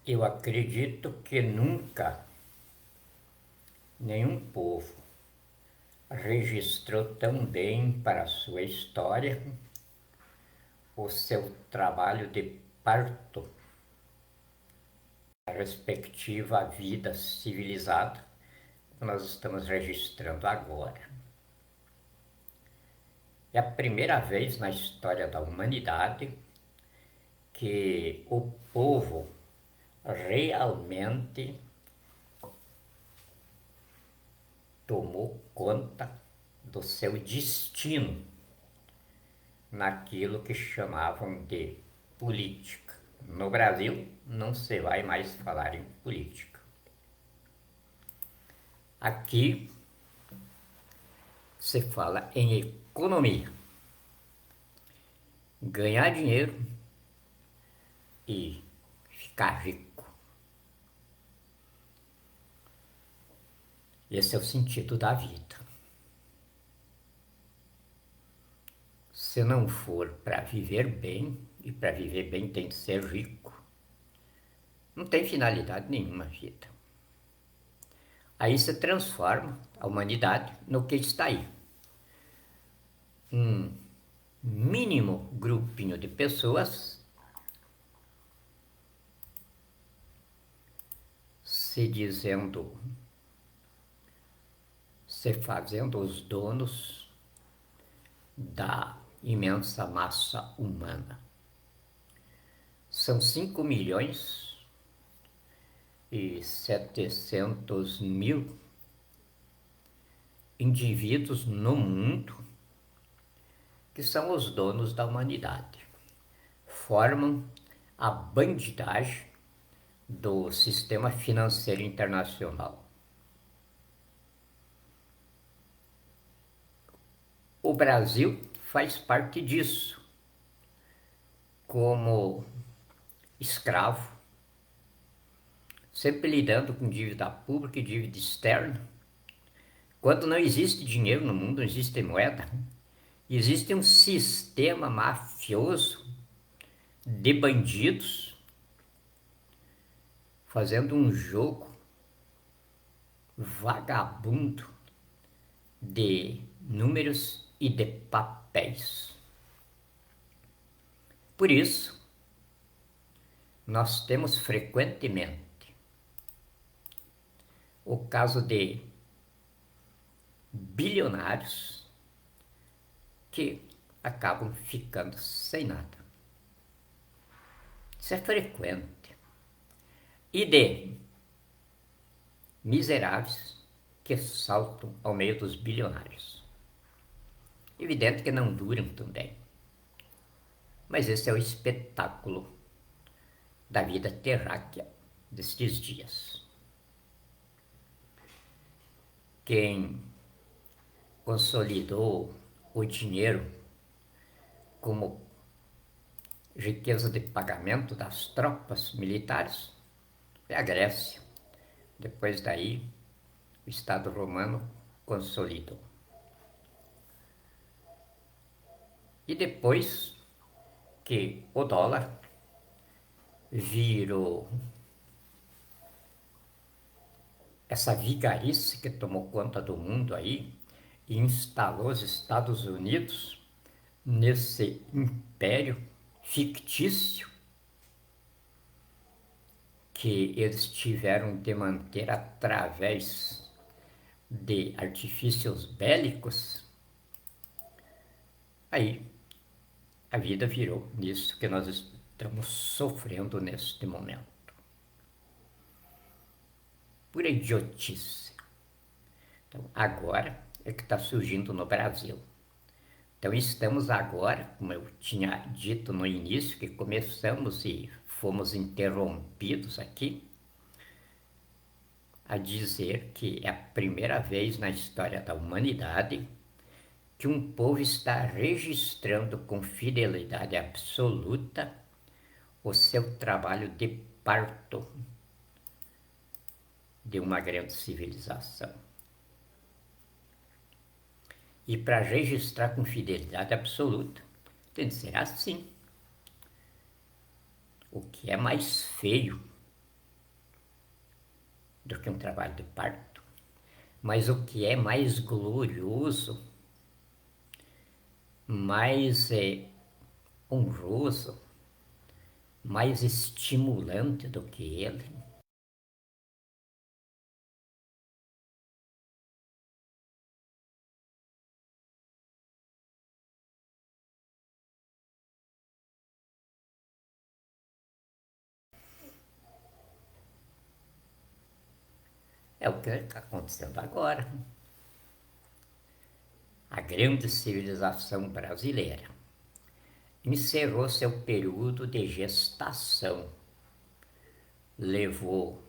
Eu acredito que nunca nenhum povo registrou tão bem para a sua história o seu trabalho de parto, a respectiva vida civilizada que nós estamos registrando agora. É a primeira vez na história da humanidade que o povo realmente tomou conta do seu destino naquilo que chamavam de política. No Brasil não se vai mais falar em política. Aqui se fala em economia. Ganhar dinheiro e ficar rico. Esse é o sentido da vida. Se não for para viver bem, e para viver bem tem que ser rico, não tem finalidade nenhuma a vida. Aí se transforma a humanidade no que está aí. Um mínimo grupinho de pessoas se fazendo os donos da imensa massa humana. São 5.700.000 indivíduos no mundo que são os donos da humanidade. Formam a bandidagem do sistema financeiro internacional. O Brasil faz parte disso, como escravo, sempre lidando com dívida pública e dívida externa. Quando não existe dinheiro no mundo, não existe moeda, existe um sistema mafioso de bandidos fazendo um jogo vagabundo de números e de papéis. Por isso, nós temos frequentemente o caso de bilionários que acabam ficando sem nada. Isso é frequente. E de miseráveis que saltam ao meio dos bilionários. Evidente que não duram também. Mas esse é o espetáculo da vida terráquea destes dias. Quem consolidou o dinheiro como riqueza de pagamento das tropas militares é a Grécia. Depois daí, o Estado romano consolidou. E depois que o dólar virou essa vigarice que tomou conta do mundo aí e instalou os Estados Unidos nesse império fictício que eles tiveram de manter através de artifícios bélicos, aí a vida virou nisso que nós estamos sofrendo neste momento. Pura idiotice. Então, agora é que está surgindo no Brasil. Então, estamos agora, como eu tinha dito no início, que começamos e fomos interrompidos aqui, a dizer que é a primeira vez na história da humanidade que um povo está registrando com fidelidade absoluta o seu trabalho de parto de uma grande civilização. E para registrar com fidelidade absoluta, tem que ser assim. O que é mais feio do que um trabalho de parto. Mas o que é mais glorioso, mais honroso, mais estimulante do que ele, é o que está acontecendo agora. A grande civilização brasileira encerrou seu período de gestação. Levou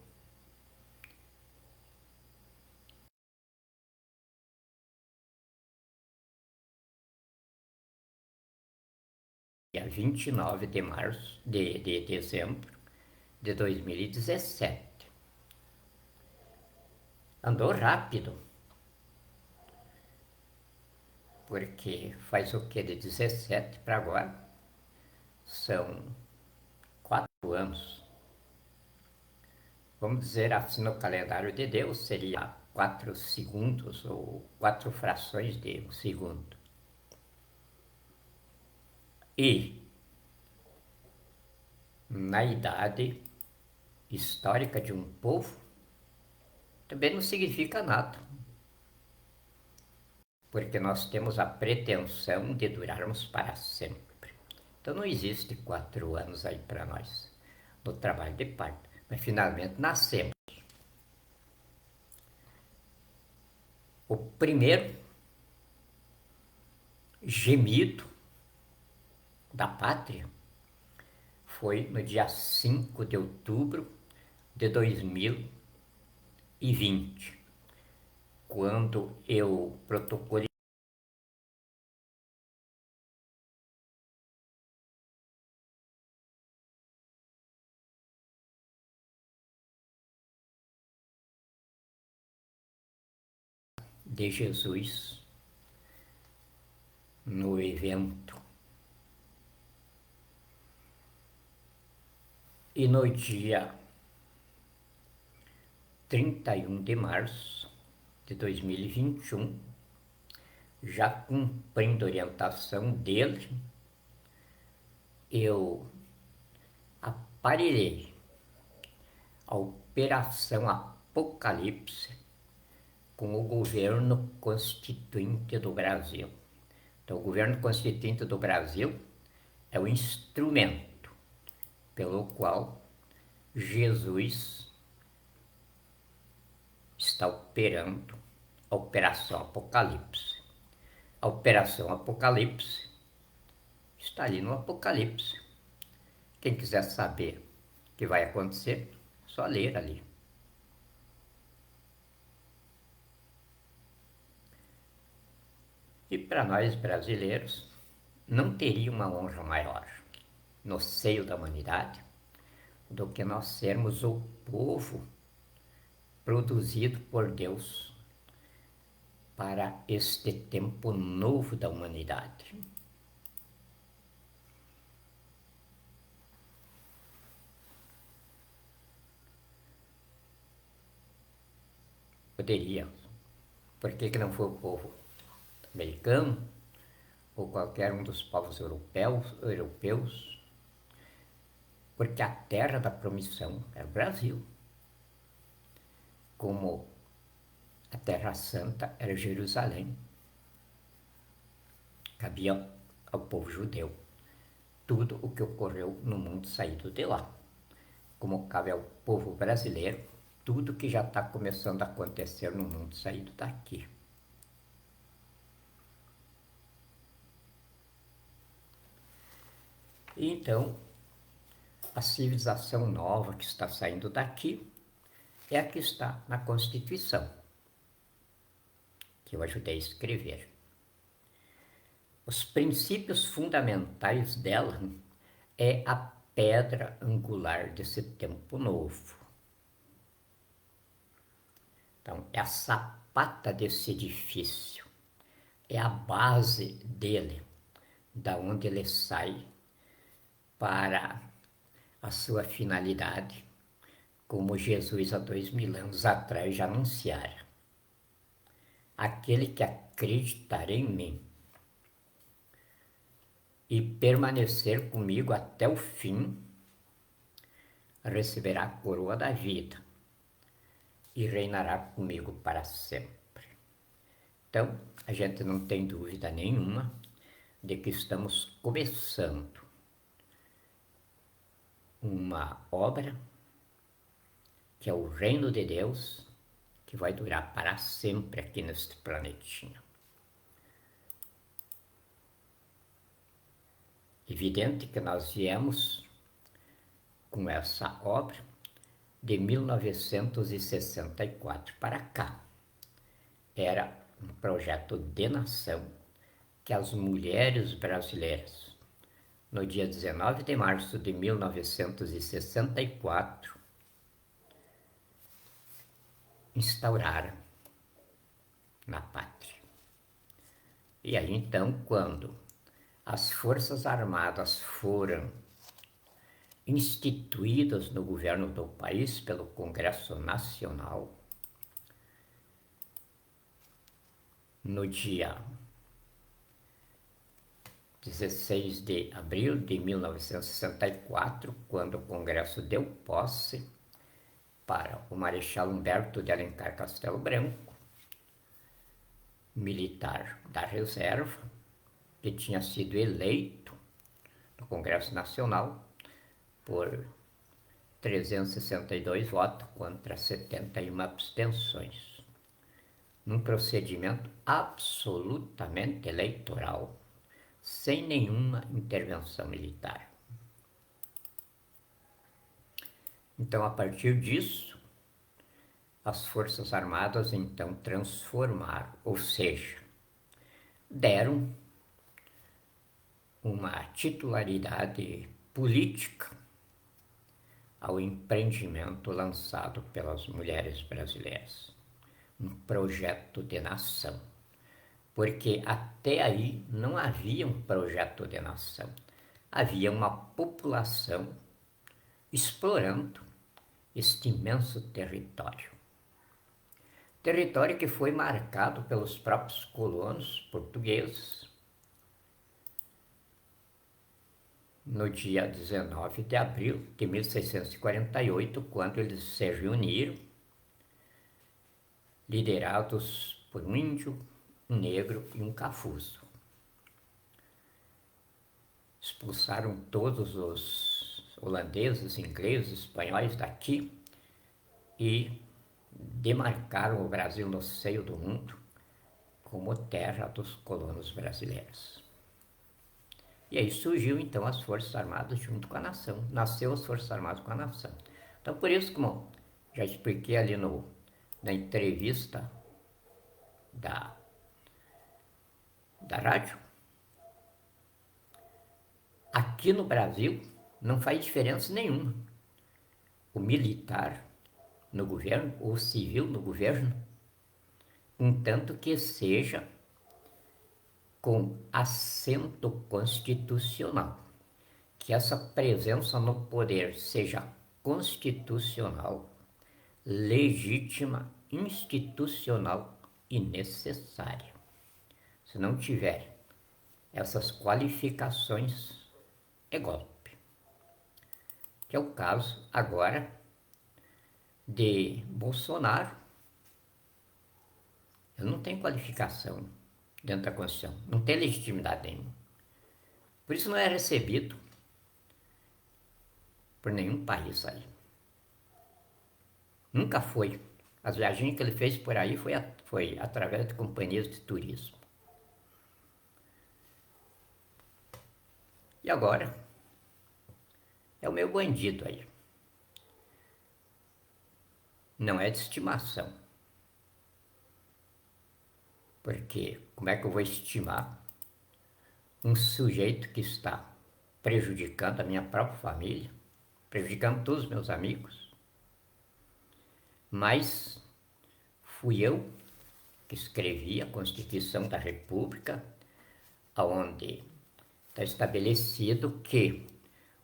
dia 29 de março, de dezembro de 2017. Andou rápido, porque faz o que? De 17 para agora? São 4 anos. Vamos dizer assim, no calendário de Deus, seria 4 segundos ou 4 frações de um segundo. E na idade histórica de um povo, também não significa nada, porque nós temos a pretensão de durarmos para sempre. Então não existe 4 anos aí para nós no trabalho de parto, mas finalmente nascemos. O primeiro gemido da pátria foi no dia 5 de outubro de 2020, quando eu protocolei de Jesus no evento. E no dia 31 de março de 2021, já cumprindo a orientação dele, eu aparelhei a Operação Apocalipse com o governo constituinte do Brasil. Então, o governo constituinte do Brasil é o instrumento pelo qual Jesus está operando a Operação Apocalipse. A Operação Apocalipse está ali no Apocalipse. Quem quiser saber o que vai acontecer, é só ler ali. E para nós brasileiros, não teria uma honra maior no seio da humanidade do que nós sermos o povo produzido por Deus para este tempo novo da humanidade. Poderia. Por que não foi o povo americano ou qualquer um dos povos europeus? Porque a terra da promissão é o Brasil. Como a terra santa era Jerusalém. Cabia ao povo judeu tudo o que ocorreu no mundo saído de lá. Como cabe ao povo brasileiro tudo que já está começando a acontecer no mundo saído daqui. E então, a civilização nova que está saindo daqui é a que está na Constituição, que eu ajudei a escrever. Os princípios fundamentais dela é a pedra angular desse tempo novo. Então, é a sapata desse edifício, é a base dele, da onde ele sai para a sua finalidade, como Jesus há 2000 anos atrás já anunciara. Aquele que acreditar em mim e permanecer comigo até o fim, receberá a coroa da vida e reinará comigo para sempre. Então, a gente não tem dúvida nenhuma de que estamos começando uma obra que é o reino de Deus, que vai durar para sempre aqui neste planetinha. Evidente que nós viemos com essa obra de 1964 para cá. Era um projeto de nação que as mulheres brasileiras, no dia 19 de março de 1964, instauraram na pátria. E aí então, quando as Forças Armadas foram instituídas no governo do país pelo Congresso Nacional, no dia 16 de abril de 1964, quando o Congresso deu posse para o Marechal Humberto de Alencar Castelo Branco, militar da reserva, que tinha sido eleito no Congresso Nacional por 362 votos contra 71 abstenções, num procedimento absolutamente eleitoral, sem nenhuma intervenção militar. Então, a partir disso, as Forças Armadas então transformaram, ou seja, deram uma titularidade política ao empreendimento lançado pelas mulheres brasileiras, um projeto de nação, porque até aí não havia um projeto de nação, havia uma população explorando este imenso território. Território que foi marcado pelos próprios colonos portugueses no dia 19 de abril de 1648, quando eles se reuniram, liderados por um índio, um negro e um cafuzo. Expulsaram todos os holandeses, ingleses, espanhóis daqui e demarcaram o Brasil no seio do mundo como terra dos colonos brasileiros. E aí surgiu então as Forças Armadas junto com a nação, nasceu as Forças Armadas com a nação. Então por isso, como já expliquei ali na entrevista da rádio, aqui no Brasil não faz diferença nenhuma o militar no governo ou o civil no governo, contanto que seja com assento constitucional, que essa presença no poder seja constitucional, legítima, institucional e necessária. Se não tiver essas qualificações, é golpe. Que é o caso agora de Bolsonaro. Ele não tem qualificação dentro da Constituição, não tem legitimidade nenhuma. Por isso não é recebido por nenhum país aí. Nunca foi. As viagens que ele fez por aí foi através de companhias de turismo. E agora é o meu bandido aí. Não é de estimação. Porque como é que eu vou estimar um sujeito que está prejudicando a minha própria família, prejudicando todos os meus amigos? Mas fui eu que escrevi a Constituição da República, onde está estabelecido que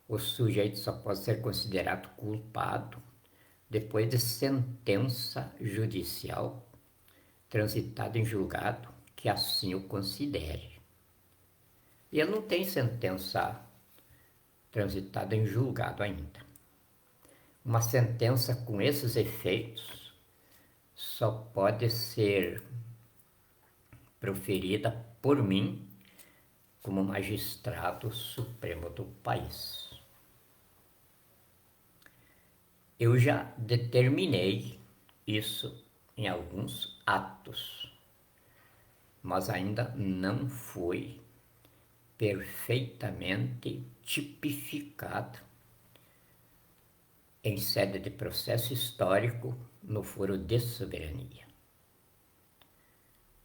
o sujeito só pode ser considerado culpado depois de sentença judicial transitada em julgado que assim o considere. E ele não tem sentença transitada em julgado ainda. Uma sentença com esses efeitos só pode ser proferida por mim como magistrado supremo do país. Eu já determinei isso em alguns atos, mas ainda não foi perfeitamente tipificado em sede de processo histórico no foro de soberania.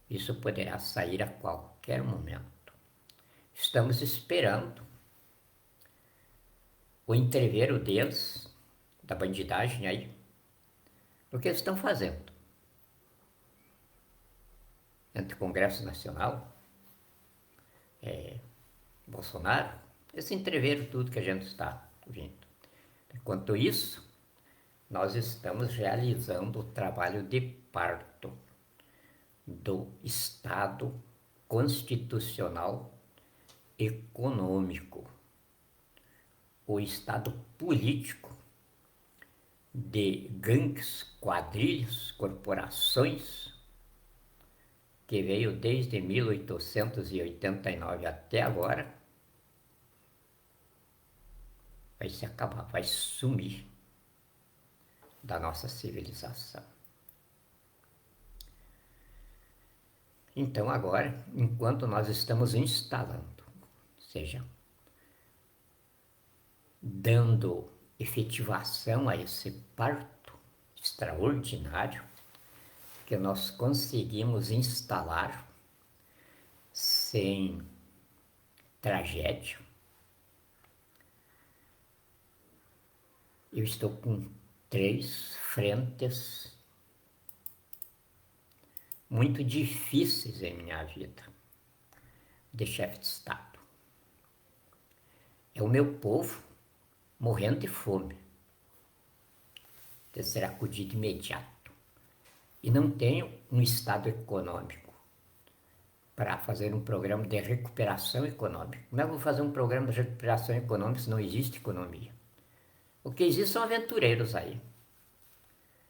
Isso poderá sair a qualquer momento. Estamos esperando o entreveiro deles, da bandidagem aí, o que eles estão fazendo entre o Congresso Nacional, Bolsonaro, esse entreveiro tudo que a gente está vendo. Enquanto isso, nós estamos realizando o trabalho de parto do Estado constitucional econômico, o Estado político de gangues, quadrilhas, corporações, que veio desde 1889 até agora, vai se acabar, vai sumir da nossa civilização. Então agora, enquanto nós estamos instalando, ou seja, dando efetivação a esse parto extraordinário que nós conseguimos instalar sem tragédia, eu estou com 3 frentes muito difíceis em minha vida de chefe de Estado. É o meu povo morrendo de fome, de ser acudido imediato. E não tenho um Estado econômico para fazer um programa de recuperação econômica. Como é que eu vou fazer um programa de recuperação econômica se não existe economia? O que existe são aventureiros aí.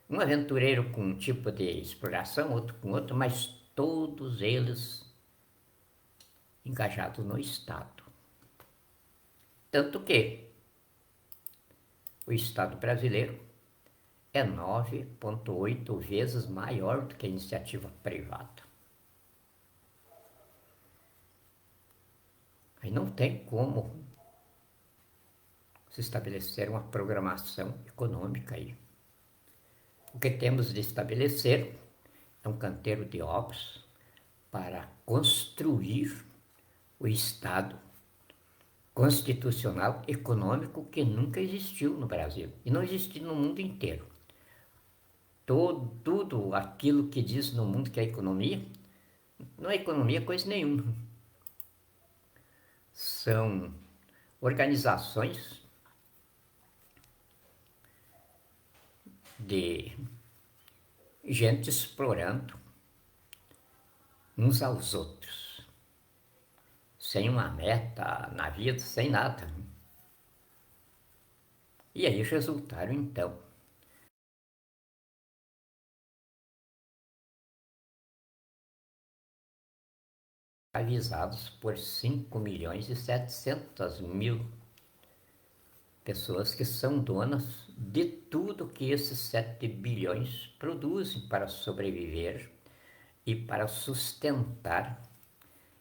Um aventureiro com um tipo de exploração, outro com outro, mas todos eles engajados no Estado. Tanto que o Estado brasileiro é 9,8 vezes maior do que a iniciativa privada. Aí não tem como se estabelecer uma programação econômica aí. O que temos de estabelecer é um canteiro de obras para construir o Estado constitucional econômico que nunca existiu no Brasil e não existiu no mundo inteiro. Tudo aquilo que diz no mundo que é economia, não é economia coisa nenhuma. São organizações de gente explorando uns aos outros, sem uma meta na vida, sem nada. E aí resultaram, então, avisados por 5.700.000 pessoas que são donas de tudo que esses 7 bilhões produzem para sobreviver e para sustentar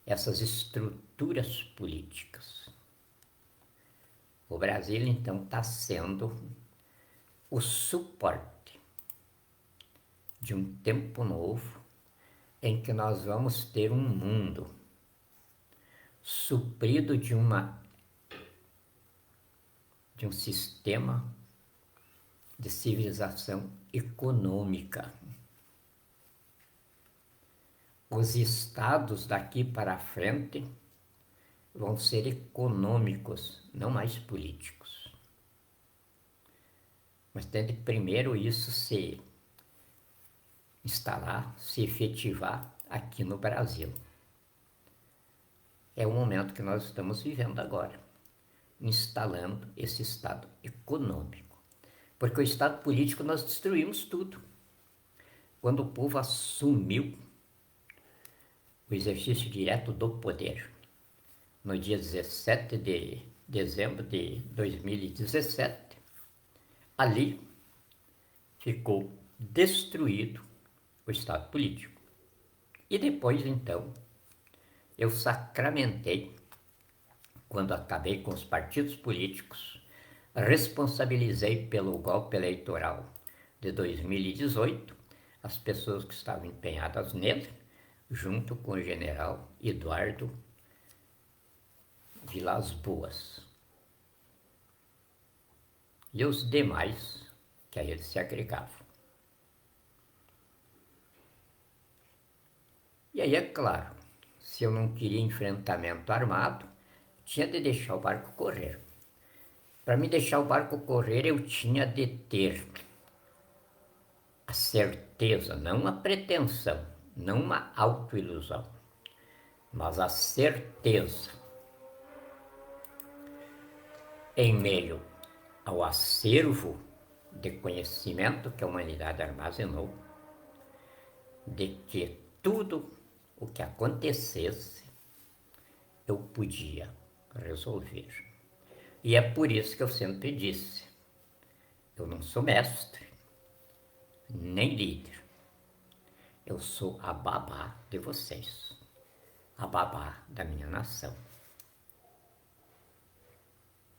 essas estruturas políticas. O Brasil, então, está sendo o suporte de um tempo novo em que nós vamos ter um mundo suprido de um sistema de civilização econômica. Os estados daqui para frente vão ser econômicos, não mais políticos. Mas tem de primeiro isso se instalar, se efetivar aqui no Brasil. É o momento que nós estamos vivendo agora, instalando esse Estado econômico. Porque o Estado político nós destruímos tudo. Quando o povo assumiu o exercício direto do poder, no dia 17 de dezembro de 2017, ali ficou destruído o Estado político. E depois, então, eu sacramentei, quando acabei com os partidos políticos, responsabilizei pelo golpe eleitoral de 2018 as pessoas que estavam empenhadas nele, junto com o general Eduardo Vilas Boas e os demais que a ele se agregavam. E aí, é claro, se eu não queria enfrentamento armado, tinha de deixar o barco correr. Para me deixar o barco correr, eu tinha de ter a certeza, não a pretensão, não uma autoilusão, mas a certeza, em meio ao acervo de conhecimento que a humanidade armazenou, de que tudo o que acontecesse eu podia resolver. E é por isso que eu sempre disse, eu não sou mestre, nem líder. Eu sou a babá de vocês, a babá da minha nação.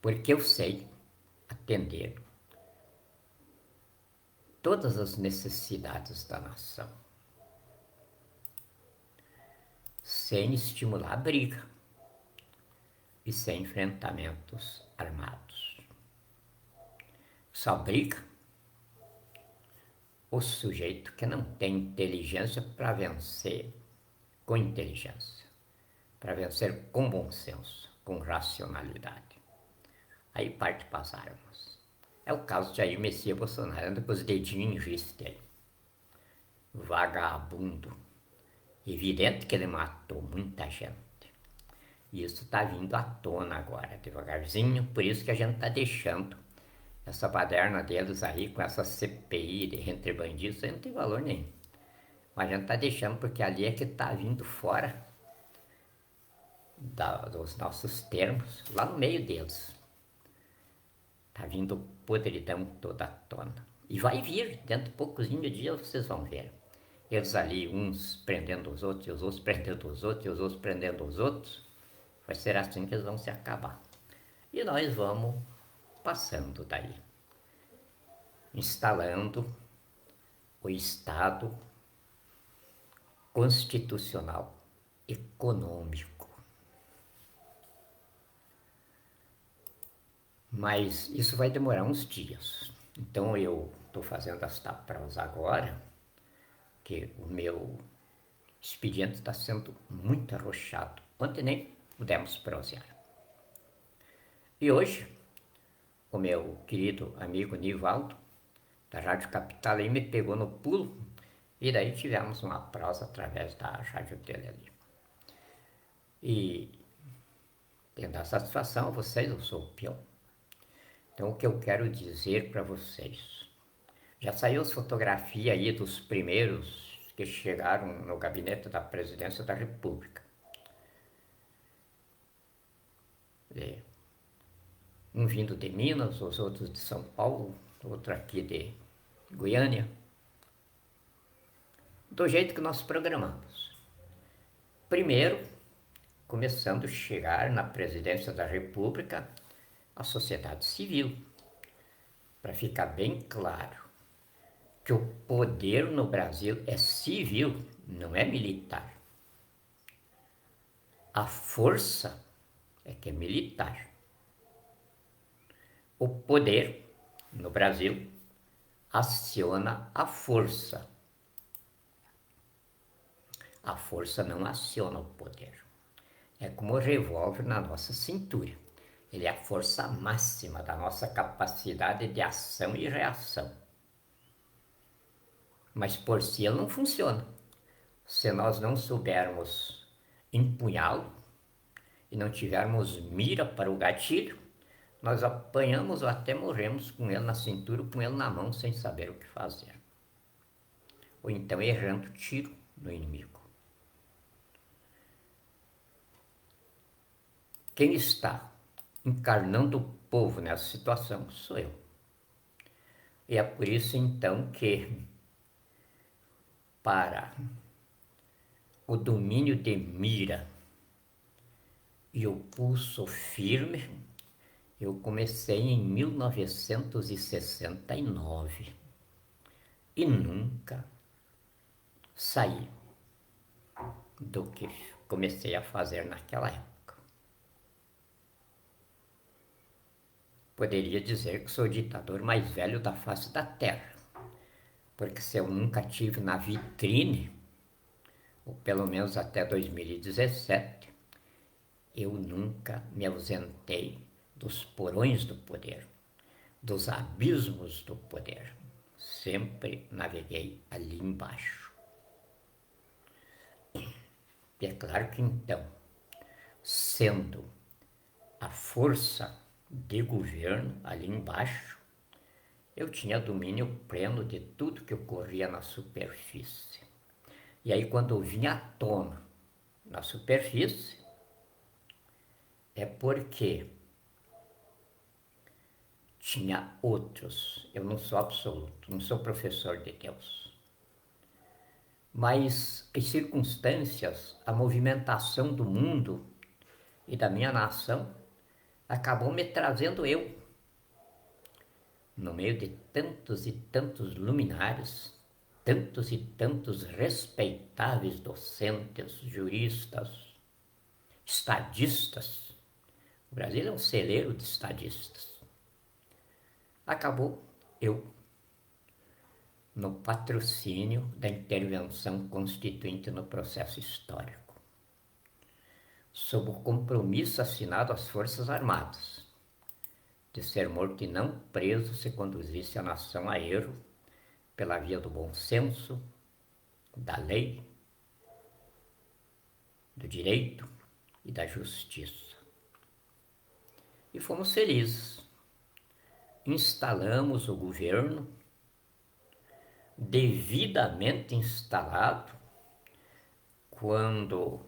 Porque eu sei atender todas as necessidades da nação, sem estimular a briga e sem enfrentamentos armados. Só briga o sujeito que não tem inteligência para vencer com inteligência, para vencer com bom senso, com racionalidade. Aí parte para as armas. É o caso de Jair Messias Bolsonaro, anda com os dedinhos em riste aí. Vagabundo. Evidente que ele matou muita gente. E isso está vindo à tona agora, devagarzinho, por isso que a gente está deixando essa baderna deles aí com essa CPI de entre bandidos, aí não tem valor nenhum. Mas a gente está deixando porque ali é que está vindo fora dos nossos termos, lá no meio deles. Está vindo podridão toda à tona. E vai vir, dentro de poucos dias vocês vão ver. Eles ali, uns prendendo os outros, e os outros prendendo os outros, e os outros prendendo os outros. Vai ser assim que eles vão se acabar. E nós vamos passando daí, instalando o Estado constitucional econômico. Mas isso vai demorar uns dias. Então eu estou fazendo esta prosa agora, que o meu expediente está sendo muito arrochado. Ontem nem pudemos prosear. E hoje, o meu querido amigo Nivaldo, da Rádio Capital, aí me pegou no pulo, e daí tivemos uma prosa através da rádio dele ali. E tendo a satisfação a vocês, eu sou o peão. Então o que eu quero dizer para vocês, já saiu as fotografias aí dos primeiros que chegaram no gabinete da presidência da República. Um vindo de Minas, os outros de São Paulo, outro aqui de Goiânia. Do jeito que nós programamos. Primeiro, começando a chegar na presidência da República a sociedade civil, para ficar bem claro que o poder no Brasil é civil, não é militar. A força é que é militar. O poder no Brasil aciona a força. A força não aciona o poder. É como o revólver na nossa cintura. Ele é a força máxima da nossa capacidade de ação e reação. Mas por si ele não funciona. Se nós não soubermos empunhá-lo e não tivermos mira para o gatilho, nós apanhamos ou até morremos com ele na cintura, com ele na mão, sem saber o que fazer. Ou então errando tiro no inimigo. Quem está encarnando o povo nessa situação sou eu. E é por isso então que, para o domínio de mira e o pulso firme, eu comecei em 1969 e nunca saí do que comecei a fazer naquela época. Poderia dizer que sou o ditador mais velho da face da terra, porque se eu nunca tive na vitrine, ou pelo menos até 2017, eu nunca me ausentei dos porões do poder, dos abismos do poder. Sempre naveguei ali embaixo. E é claro que então, sendo a força de governo ali embaixo, eu tinha domínio pleno de tudo que ocorria na superfície. E aí quando eu vinha à tona na superfície, é porque tinha outros. Eu não sou absoluto, não sou professor de Deus. Mas as circunstâncias, a movimentação do mundo e da minha nação acabou me trazendo eu, no meio de tantos e tantos luminares, tantos e tantos respeitáveis docentes, juristas, estadistas. O Brasil é um celeiro de estadistas. Acabou eu no patrocínio da intervenção constituinte no processo histórico, sob o compromisso assinado às Forças Armadas, de ser morto e não preso se conduzisse a nação a erro pela via do bom senso, da lei, do direito e da justiça. E fomos felizes. Instalamos o governo devidamente instalado quando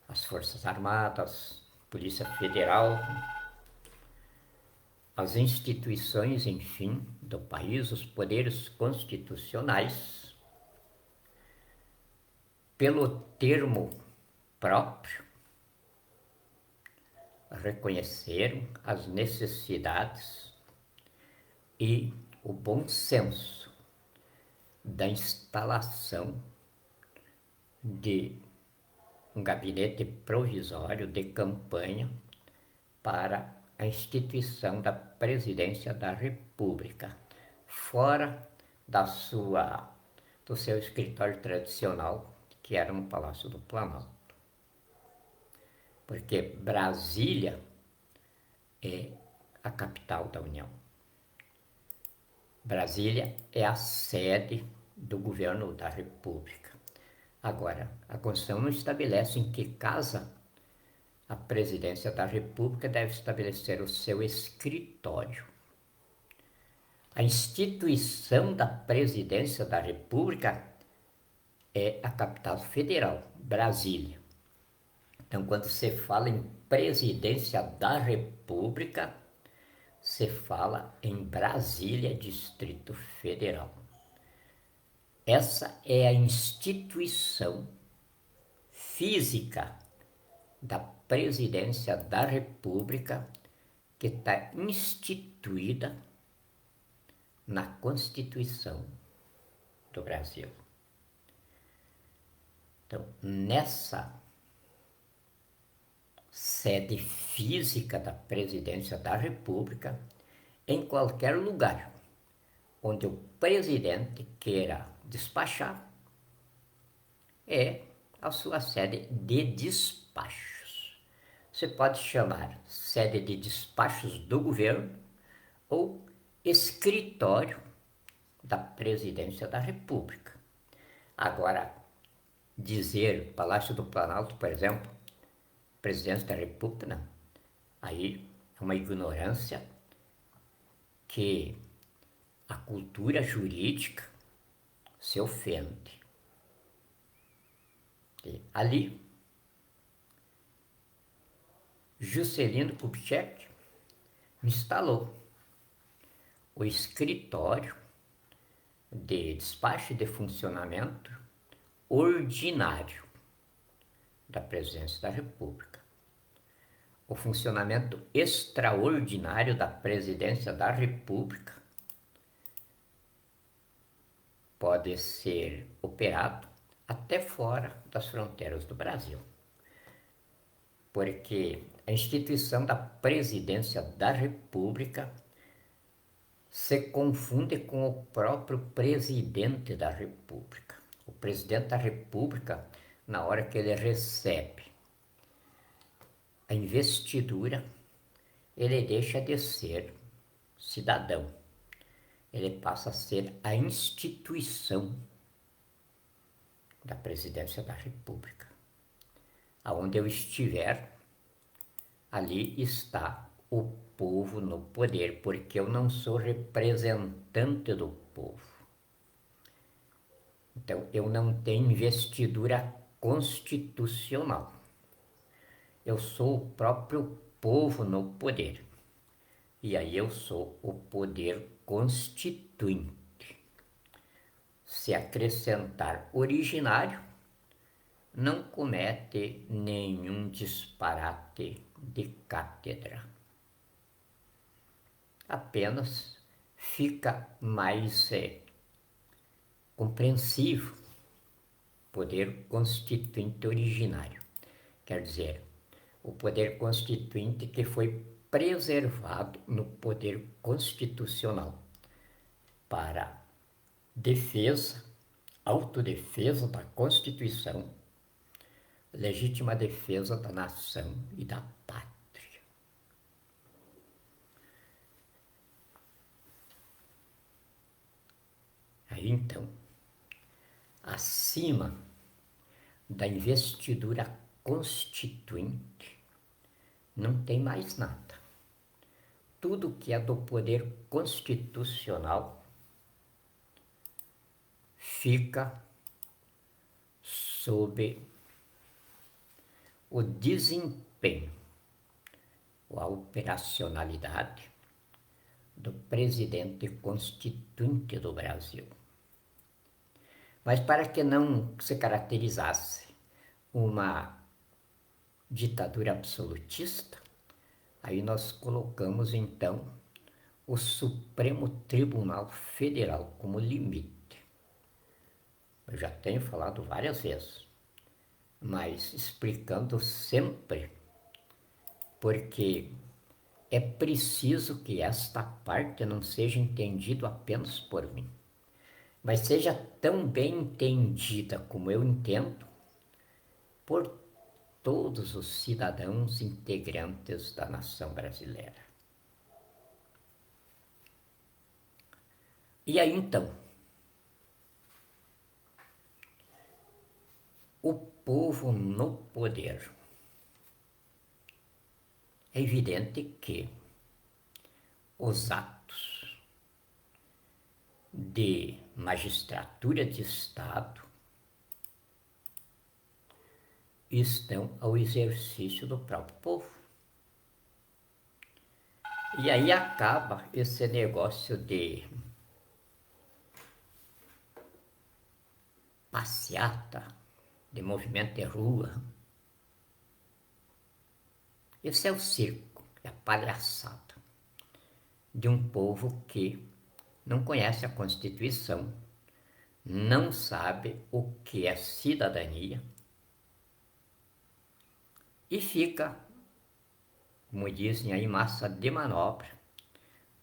as Forças Armadas, Polícia Federal, as instituições, enfim, do país, os poderes constitucionais, pelo termo próprio, reconheceram as necessidades e o bom senso da instalação de um gabinete provisório de campanha para a instituição da presidência da República, fora do seu escritório tradicional, que era no Palácio do Planalto. Porque Brasília é a capital da União. Brasília é a sede do governo da República. Agora, a Constituição não estabelece em que casa a presidência da República deve estabelecer o seu escritório. A instituição da presidência da República é a capital federal, Brasília. Então, quando se fala em presidência da República, se fala em Brasília, Distrito Federal. Essa é a instituição física da presidência da República que está instituída na Constituição do Brasil. Então, nessa sede física da presidência da República, em qualquer lugar onde o presidente queira despachar, é a sua sede de despachos. você pode chamar sede de despachos do governo ou escritório da Presidência da República. Agora, dizer Palácio do Planalto, por exemplo, Presidência da República, não. Aí é uma ignorância que a cultura jurídica se ofende. E ali, Juscelino Kubitschek instalou o escritório de despacho de funcionamento ordinário da Presidência da República. O funcionamento extraordinário da Presidência da República pode ser operado até fora das fronteiras do Brasil, porque a instituição da Presidência da República se confunde com o próprio Presidente da República. O Presidente da República, na hora que ele recebe a investidura, ele deixa de ser cidadão. Ele passa a ser a instituição da Presidência da República. Aonde eu estiver, ali está o povo no poder, porque eu não sou representante do povo. Então, eu não tenho investidura constitucional. Eu sou o próprio povo no poder. E aí eu sou o poder constituinte. Se acrescentar originário, não comete nenhum disparate de cátedra. Apenas fica mais compreensivo poder constituinte originário. Quer dizer, o poder constituinte que foi preservado no poder constitucional para defesa, autodefesa da Constituição, legítima defesa da nação e da pátria. Aí então, acima da investidura constituinte, não tem mais nada. Tudo que é do poder constitucional fica sob o desempenho ou a operacionalidade do presidente constituinte do Brasil. Mas para que não se caracterizasse uma ditadura absolutista, aí nós colocamos então o Supremo Tribunal Federal como limite. Eu já tenho falado várias vezes, mas explicando sempre, porque é preciso que esta parte não seja entendida apenas por mim, mas seja tão bem entendida como eu entendo por todos os cidadãos integrantes da nação brasileira. E aí então, o povo no poder. É evidente que os atos de magistratura de Estado estão ao exercício do próprio povo. E aí acaba esse negócio de passeata, de movimento de rua. Esse é o circo, é a palhaçada de um povo que não conhece a Constituição, não sabe o que é cidadania e fica, como dizem aí, massa de manobra,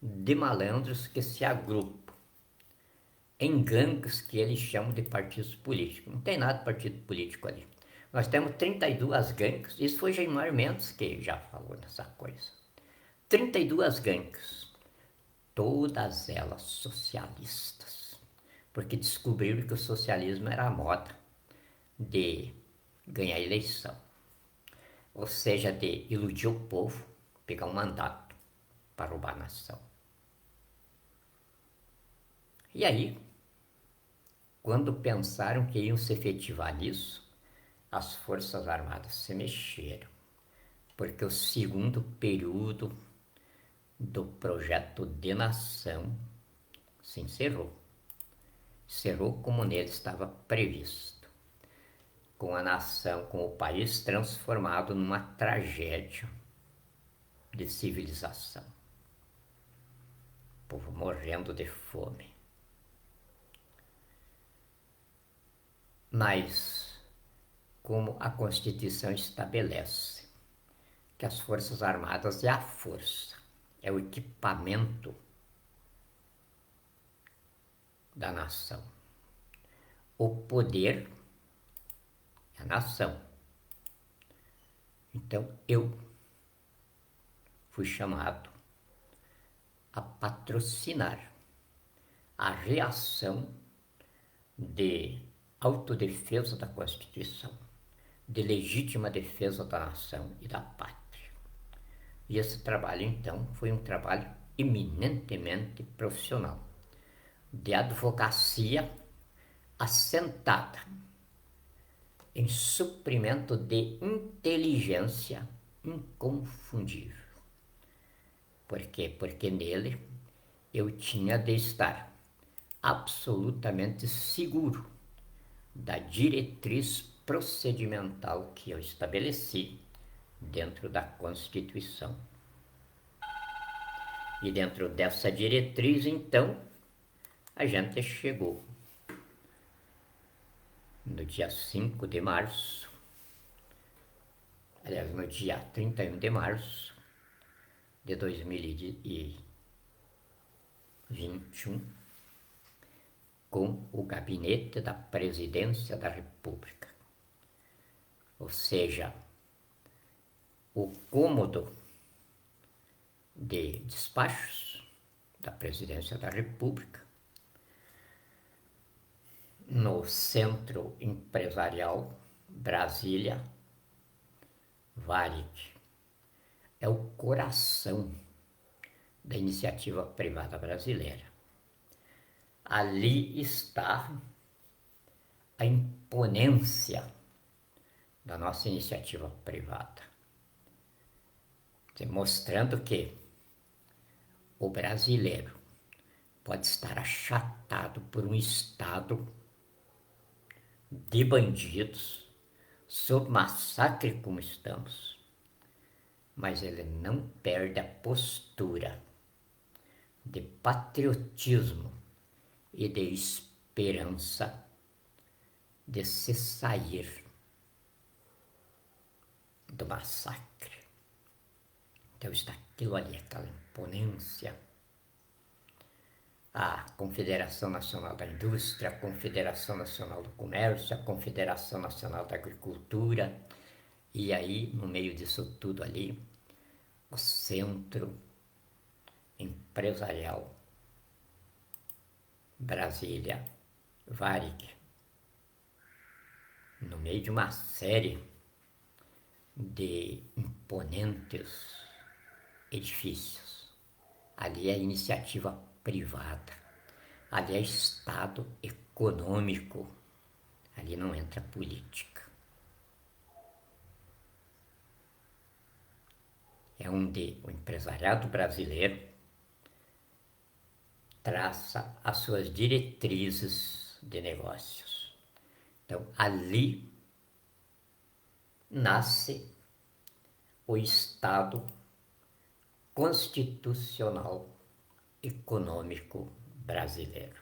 de malandros que se agrupam em gangues que eles chamam de partidos políticos. Não tem nada de partido político ali. Nós temos 32 gangues, isso foi Gilmar Mendes que já falou nessa coisa. 32 gangues, todas elas socialistas, porque descobriram que o socialismo era a moda de ganhar eleição, ou seja, de iludir o povo, pegar um mandato para roubar a nação. E aí, quando pensaram que iam se efetivar nisso, as Forças Armadas se mexeram, porque o segundo período do projeto de nação se encerrou. Encerrou como nele estava previsto, com a nação, com o país transformado numa tragédia de civilização. O povo morrendo de fome. Mas, como a Constituição estabelece que as Forças Armadas é a força, é o equipamento da nação. O poder é a nação. Então, eu fui chamado a patrocinar a reação de autodefesa da Constituição, de legítima defesa da nação e da pátria. E esse trabalho, então, foi um trabalho eminentemente profissional, de advocacia assentada em suprimento de inteligência inconfundível. Por quê? Porque nele eu tinha de estar absolutamente seguro da diretriz procedimental que eu estabeleci dentro da Constituição. E dentro dessa diretriz, então, a gente chegou no dia 5 de março, aliás, no dia 31 de março de 2021, com o Gabinete da Presidência da República. Ou seja, o cômodo de despachos da Presidência da República, no Centro Empresarial Brasília Varig. É o coração da iniciativa privada brasileira. Ali está a imponência da nossa iniciativa privada, mostrando que o brasileiro pode estar achatado por um Estado de bandidos, sob massacre como estamos, mas ele não perde a postura de patriotismo e de esperança de se sair do massacre. Então está aquilo ali, aquela imponência. A Confederação Nacional da Indústria, a Confederação Nacional do Comércio, a Confederação Nacional da Agricultura, e aí, no meio disso tudo ali, o Centro Empresarial Brasília Varig, no meio de uma série de imponentes edifícios. Ali é iniciativa privada, ali é Estado econômico, ali não entra política. É onde o empresariado brasileiro traça as suas diretrizes de negócios. Então, ali nasce o Estado constitucional econômico brasileiro.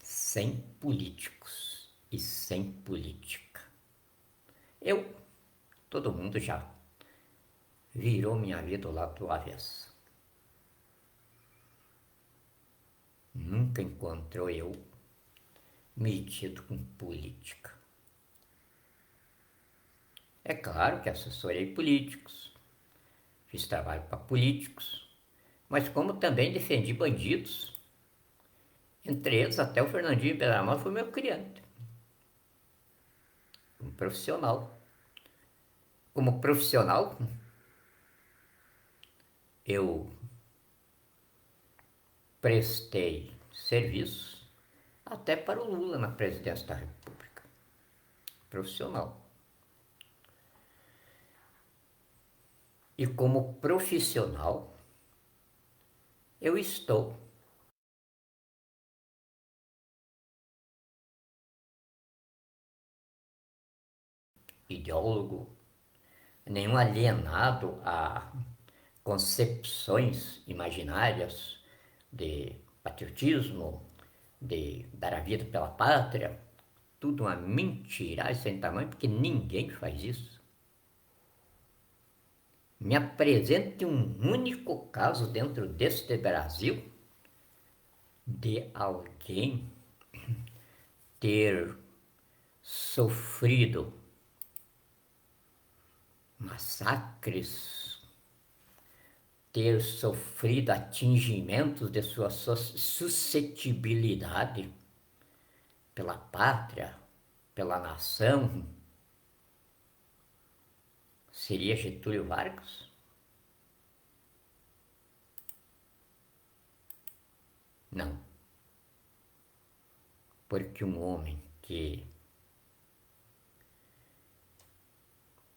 Sem políticos e sem política. Todo mundo já virou minha vida lá do avesso. nunca encontrou eu metido com política. É claro que assessorei políticos, fiz trabalho para políticos, mas como também defendi bandidos, entre eles até o Fernandinho Beiramar foi meu cliente, um profissional. Como profissional, eu prestei serviço até para o Lula na presidência da República. Profissional. E como profissional, eu estou ideólogo, nenhum alienado a concepções imaginárias de patriotismo, de dar a vida pela pátria, tudo uma mentira sem tamanho, porque ninguém faz isso. Me apresente um único caso dentro deste Brasil de alguém ter sofrido massacres, ter sofrido atingimentos de sua suscetibilidade pela pátria, pela nação, seria Getúlio Vargas? Não. Porque um homem que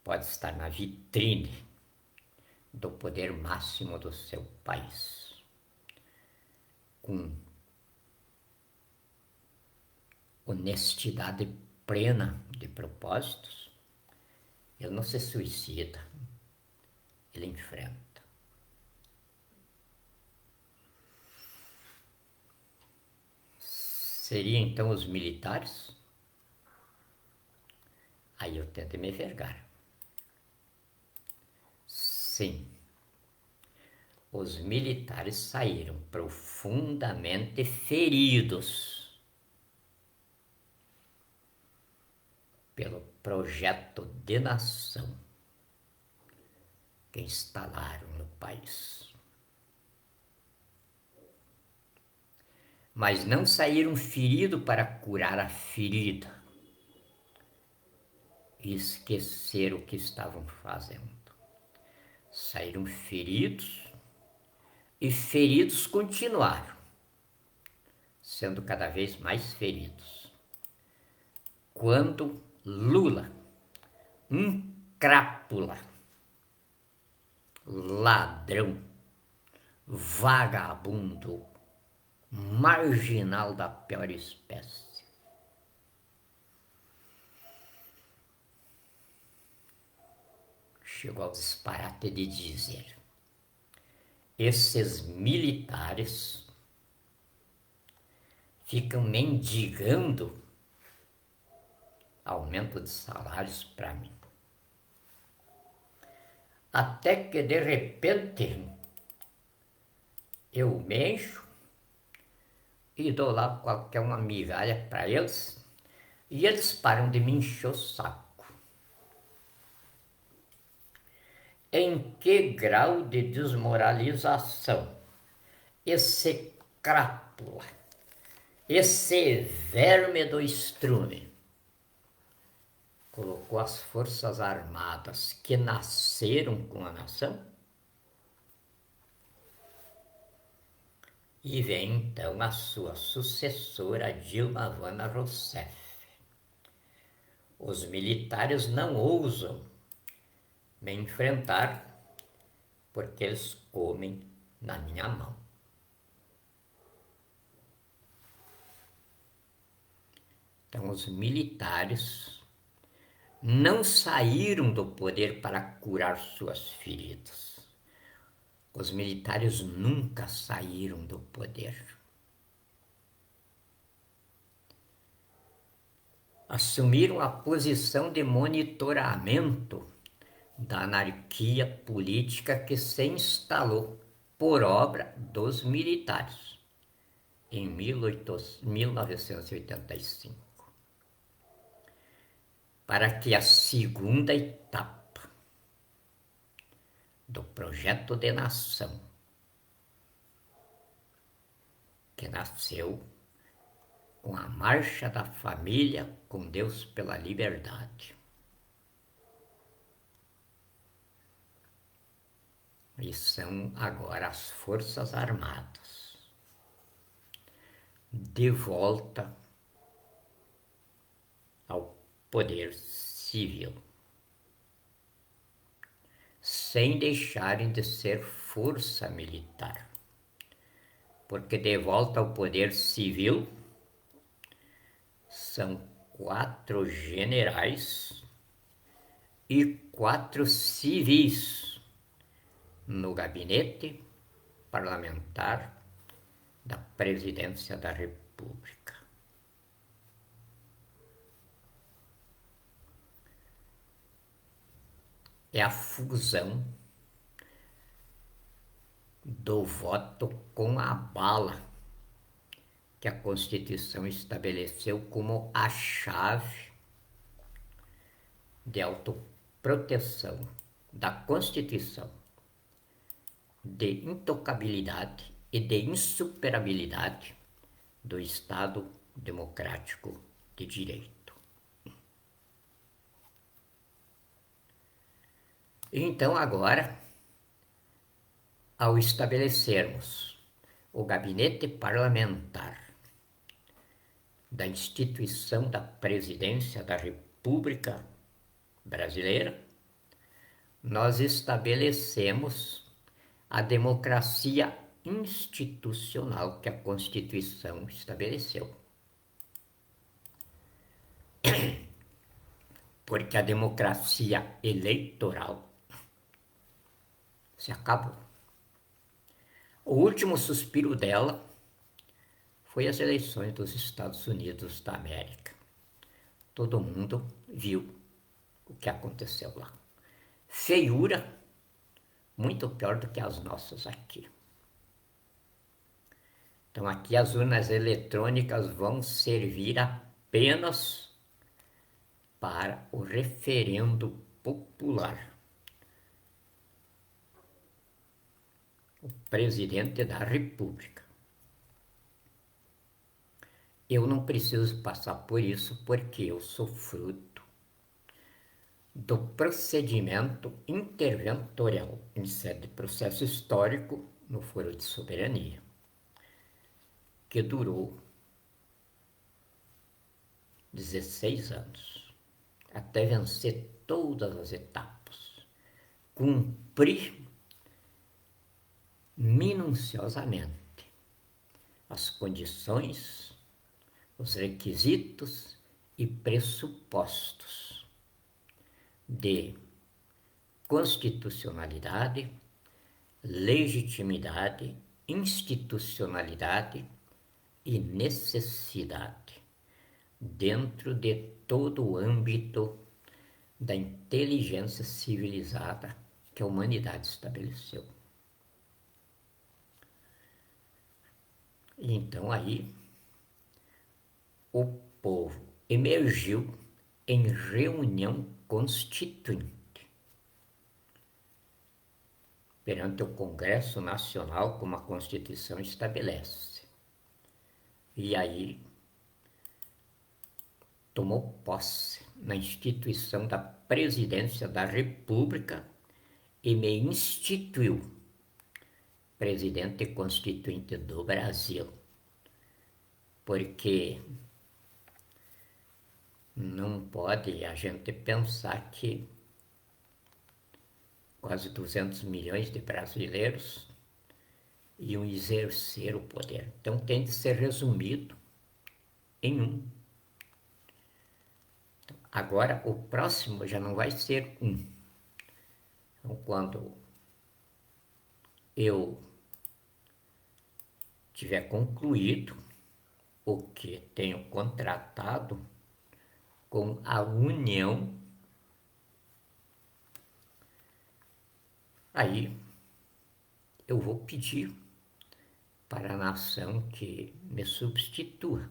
pode estar na vitrine do poder máximo do seu país, com honestidade plena de propósitos, ele não se suicida, ele enfrenta. Seria então os militares? Aí eu tento me vergar. Sim, os militares saíram profundamente feridos pelo projeto de nação que instalaram no país. Mas não saíram feridos para curar a ferida e esquecer o que estavam fazendo. Saíram feridos e feridos continuaram, sendo cada vez mais feridos. Quando Lula, um crápula, ladrão, vagabundo, marginal da pior espécie, chegou ao disparate de dizer: esses militares ficam mendigando aumento de salários para mim. Até que de repente eu me encho e dou lá qualquer uma migalha para eles e eles param de me encher o saco. Em que grau de desmoralização esse crápula, esse verme do estrume, colocou as forças armadas que nasceram com a nação? E vem então a sua sucessora Dilma Vana Rousseff. Os militares não ousam me enfrentar porque eles comem na minha mão. Então os militares não saíram do poder para curar suas feridas. Os militares nunca saíram do poder. Assumiram a posição de monitoramento da anarquia política que se instalou por obra dos militares. em 1985, para que a segunda etapa do projeto de nação, que nasceu com a marcha da família com Deus pela liberdade, e são agora as Forças Armadas, de volta ao poder civil, sem deixarem de ser força militar, porque de volta ao poder civil são 4 generais e 4 civis no gabinete parlamentar da Presidência da República. É a fusão do voto com a bala que a Constituição estabeleceu como a chave de autoproteção da Constituição, de intocabilidade e de insuperabilidade do Estado Democrático de Direito. Então, agora, ao estabelecermos o gabinete parlamentar da instituição da Presidência da República Brasileira, nós estabelecemos a democracia institucional que a Constituição estabeleceu. Porque a democracia eleitoral se acabou. O último suspiro dela foi as eleições dos Estados Unidos da América. Todo mundo viu o que aconteceu lá. Feiura muito pior do que as nossas aqui. Então aqui as urnas eletrônicas vão servir apenas para o referendo popular. O presidente da República. Eu não preciso passar por isso porque eu sou fruto do procedimento interventorial em sede de processo histórico no Foro de Soberania, que durou 16 anos, até vencer todas as etapas, cumprir minuciosamente as condições, os requisitos e pressupostos de constitucionalidade, legitimidade, institucionalidade e necessidade dentro de todo o âmbito da inteligência civilizada que a humanidade estabeleceu. Então aí o povo emergiu em reunião constituinte perante o Congresso Nacional, como a Constituição estabelece. E aí tomou posse na instituição da Presidência da República e me instituiu presidente constituinte do Brasil, porque não pode a gente pensar que quase 200 milhões de brasileiros iam exercer o poder. Então tem de ser resumido em um. Agora o próximo já não vai ser um. Então quando eu tiver concluído o que tenho contratado com a União, aí eu vou pedir para a nação que me substitua.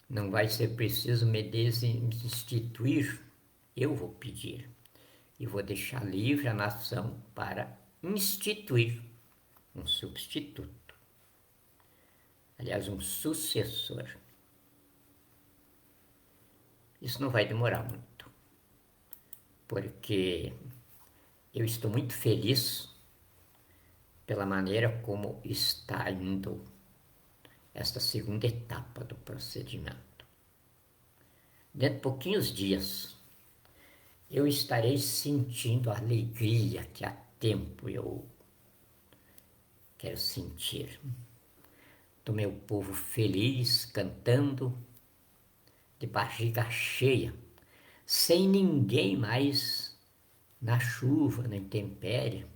Não vai ser preciso me desinstituir, eu vou pedir. E vou deixar livre a nação para instituir um substituto. Aliás, um sucessor. Isso não vai demorar muito, porque eu estou muito feliz pela maneira como está indo esta segunda etapa do procedimento. Dentro de pouquinhos dias, eu estarei sentindo a alegria que há tempo eu quero sentir. Do meu povo feliz, cantando, de barriga cheia, sem ninguém mais na chuva, na intempérie.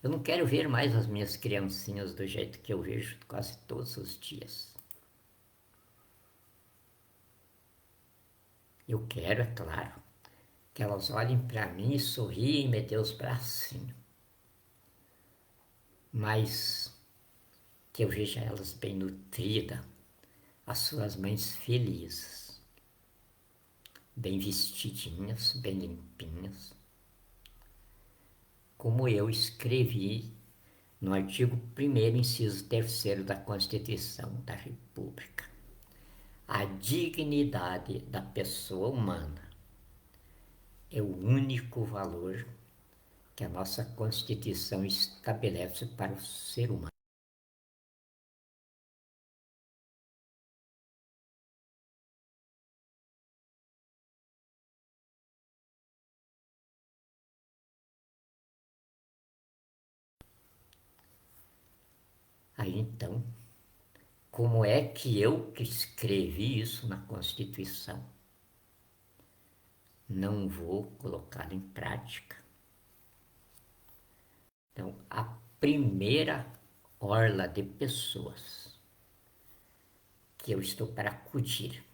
Eu não quero ver mais as minhas criancinhas do jeito que eu vejo quase todos os dias. Eu quero, é claro, que elas olhem para mim e sorriem e me dêem os bracinhos. Mas que eu veja elas bem nutridas, as suas mães felizes, bem vestidinhas, bem limpinhas, como eu escrevi no artigo 1º, inciso 3º da Constituição da República. A dignidade da pessoa humana é o único valor que a nossa Constituição estabelece para o ser humano. Aí então, como é que eu que escrevi isso na Constituição não vou colocá-lo em prática? Então, a primeira orla de pessoas que eu estou para acudir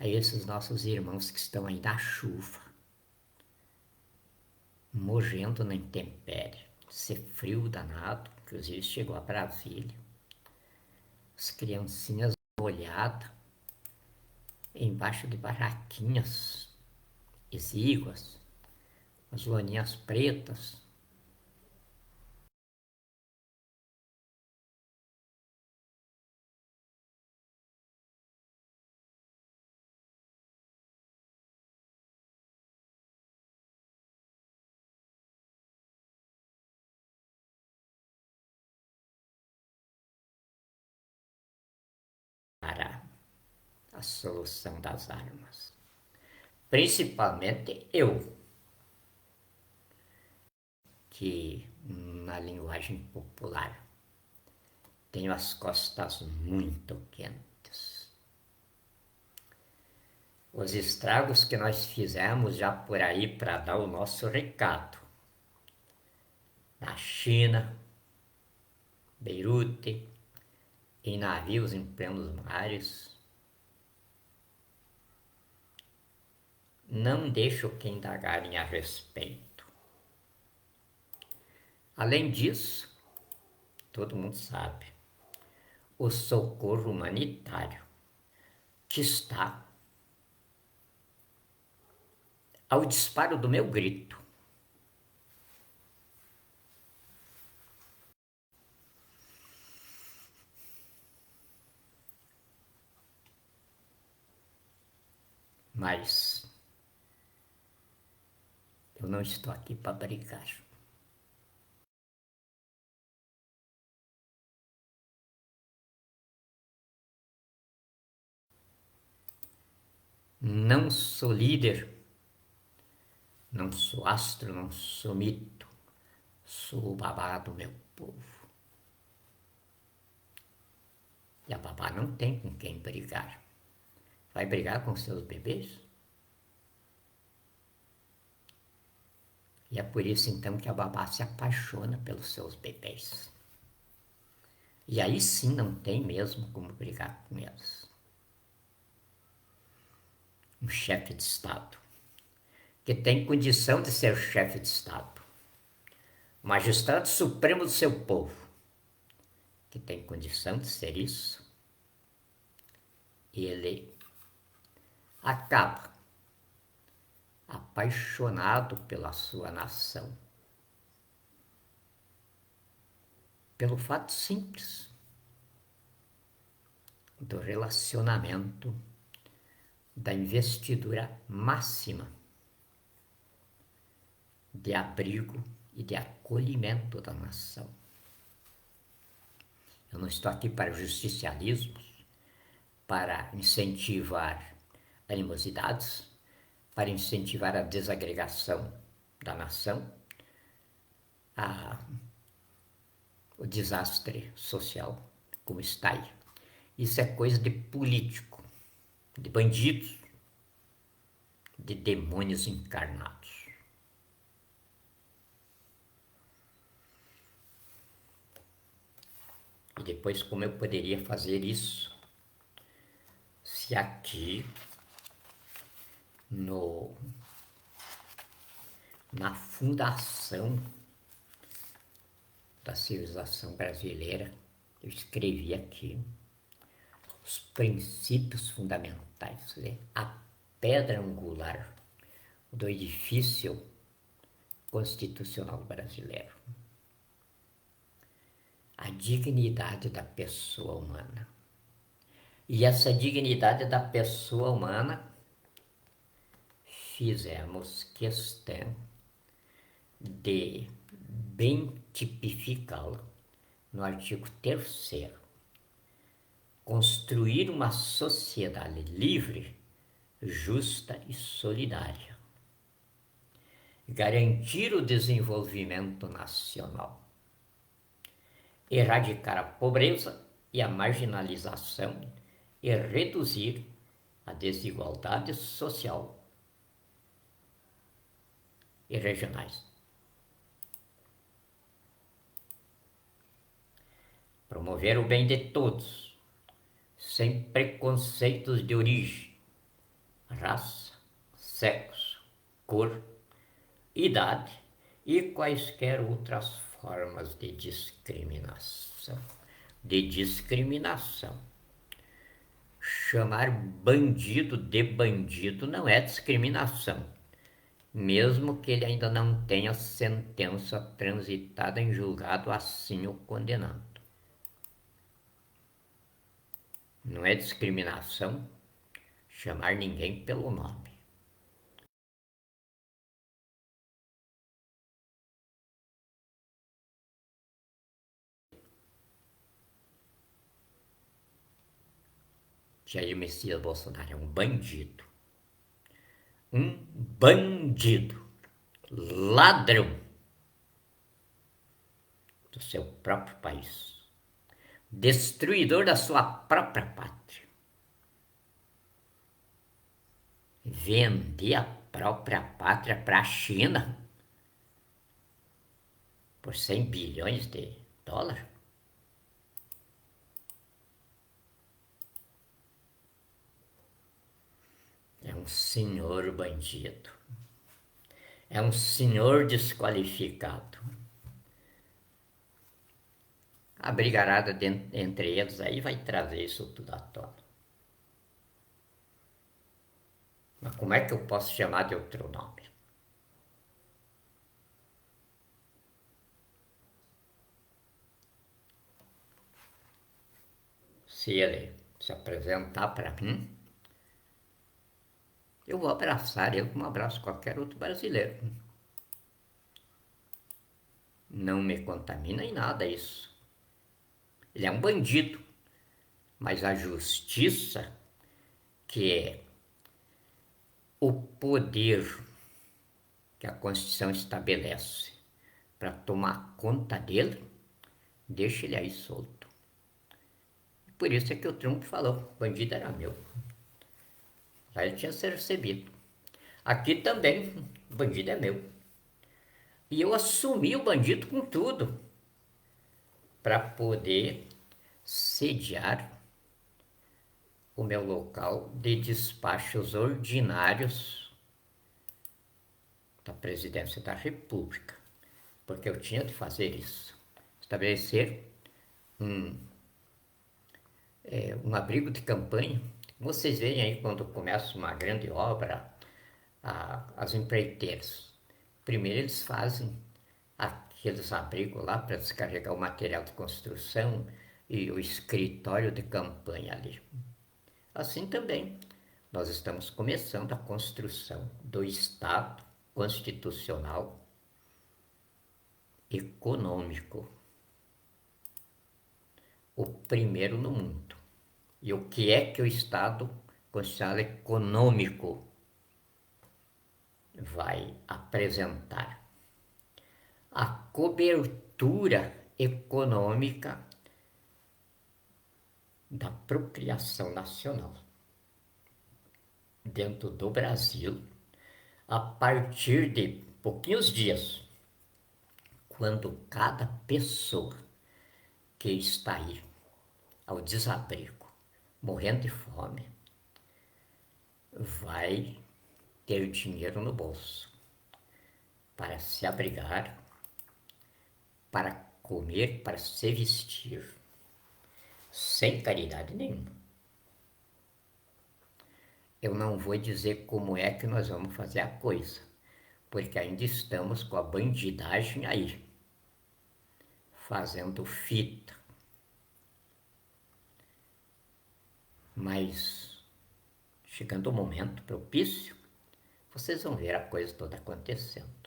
a esses nossos irmãos que estão aí na chuva, morrendo na intempérie, ser frio danado, inclusive chegou a Brasília, as criancinhas molhadas, embaixo de barraquinhas exíguas, as loninhas pretas, para a solução das armas. Principalmente eu, que na linguagem popular tenho as costas muito quentes. Os estragos que nós fizemos já por aí para dar o nosso recado. Na China, Beirute, em navios em plenos mares. Não deixo que indagarem a respeito. Além disso, todo mundo sabe, o socorro humanitário que está ao disparo do meu grito. Mas eu não estou aqui para brigar. Não sou líder, não sou astro, não sou mito, sou o babá do meu povo. E a babá não tem com quem brigar. Vai brigar com seus bebês? E é por isso então que a babá se apaixona pelos seus bebês. E aí sim não tem mesmo como brigar com eles. Um chefe de Estado, que tem condição de ser chefe de Estado, magistrado supremo do seu povo, que tem condição de ser isso, ele acaba apaixonado pela sua nação, pelo fato simples do relacionamento, da investidura máxima de abrigo e de acolhimento da nação. Eu não estou aqui para justicialismos, para incentivar animosidades, para incentivar a desagregação da nação, o desastre social como está aí. Isso é coisa de político, de bandidos, de demônios encarnados. E depois, como eu poderia fazer isso se aqui na fundação da civilização brasileira, eu escrevi aqui os princípios fundamentais, a pedra angular do edifício constitucional brasileiro. A dignidade da pessoa humana. E essa dignidade da pessoa humana fizemos questão de bem tipificá-la no artigo 3º. Construir uma sociedade livre, justa e solidária. Garantir o desenvolvimento nacional. Erradicar a pobreza e a marginalização e reduzir a desigualdade social e regionais. Promover o bem de todos, sem preconceitos de origem, raça, sexo, cor, idade e quaisquer outras formas de discriminação. Chamar bandido de bandido não é discriminação, mesmo que ele ainda não tenha sentença transitada em julgado assim o condenando. Não é discriminação chamar ninguém pelo nome. Jair Messias Bolsonaro é um bandido. Um bandido. Ladrão do seu próprio país. Destruidor da sua própria pátria. Vender a própria pátria para a China por 100 bilhões de dólares. É um senhor bandido. É um senhor desqualificado. A brigarada entre eles aí vai trazer isso tudo à tona. Mas como é que eu posso chamar de outro nome? Se ele se apresentar para mim, eu vou abraçar ele como abraço qualquer outro brasileiro. Não me contamina em nada isso. Ele é um bandido, mas a justiça, que é o poder que a Constituição estabelece para tomar conta dele, deixa ele aí solto. Por isso é que o Trump falou, bandido era meu. Lá ele tinha sido recebido. Aqui também, o bandido é meu. E eu assumi o bandido com tudo, para poder sediar o meu local de despachos ordinários da Presidência da República. porque eu tinha de fazer isso. Estabelecer um abrigo de campanha. Vocês veem aí quando começa uma grande obra, as empreiteiras. Primeiro eles fazem aqueles abrigos lá para descarregar o material de construção e o escritório de campanha ali. Assim também, nós estamos começando a construção do Estado constitucional econômico, o primeiro no mundo. E o que é que o Estado constitucional econômico vai apresentar? A cobertura econômica da procriação nacional dentro do Brasil, a partir de pouquinhos dias, quando cada pessoa que está aí ao desabrigo, morrendo de fome, vai ter dinheiro no bolso para se abrigar, para comer, para se vestir, sem caridade nenhuma. Eu não vou dizer como é que nós vamos fazer a coisa, porque ainda estamos com a bandidagem aí, fazendo fita. Mas, chegando o momento propício, vocês vão ver a coisa toda acontecendo.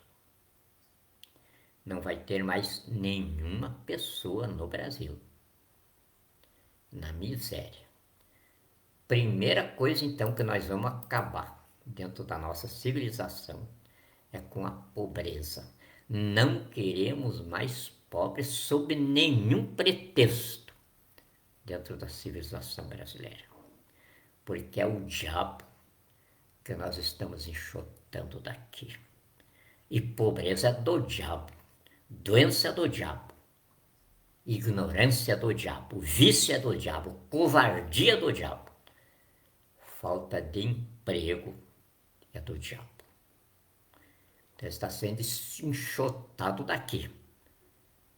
Não vai ter mais nenhuma pessoa no Brasil na miséria. Primeira coisa, então, que nós vamos acabar dentro da nossa civilização é com a pobreza. Não queremos mais pobres sob nenhum pretexto dentro da civilização brasileira, porque é o diabo que nós estamos enxotando daqui. E pobreza é do diabo, doença é do diabo, ignorância é do diabo, vício é do diabo, covardia é do diabo, falta de emprego é do diabo. Então está sendo enxotado daqui.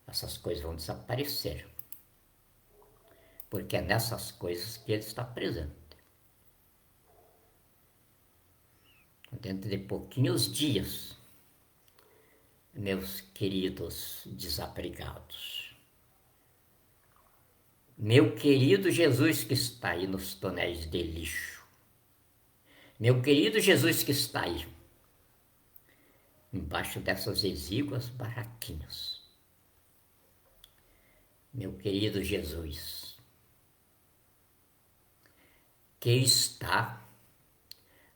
Essas coisas vão desaparecer, porque é nessas coisas que ele está presente. Dentro de pouquinhos dias, meus queridos desabrigados, meu querido Jesus que está aí nos tonéis de lixo, meu querido Jesus que está aí embaixo dessas exíguas barraquinhas, meu querido Jesus que está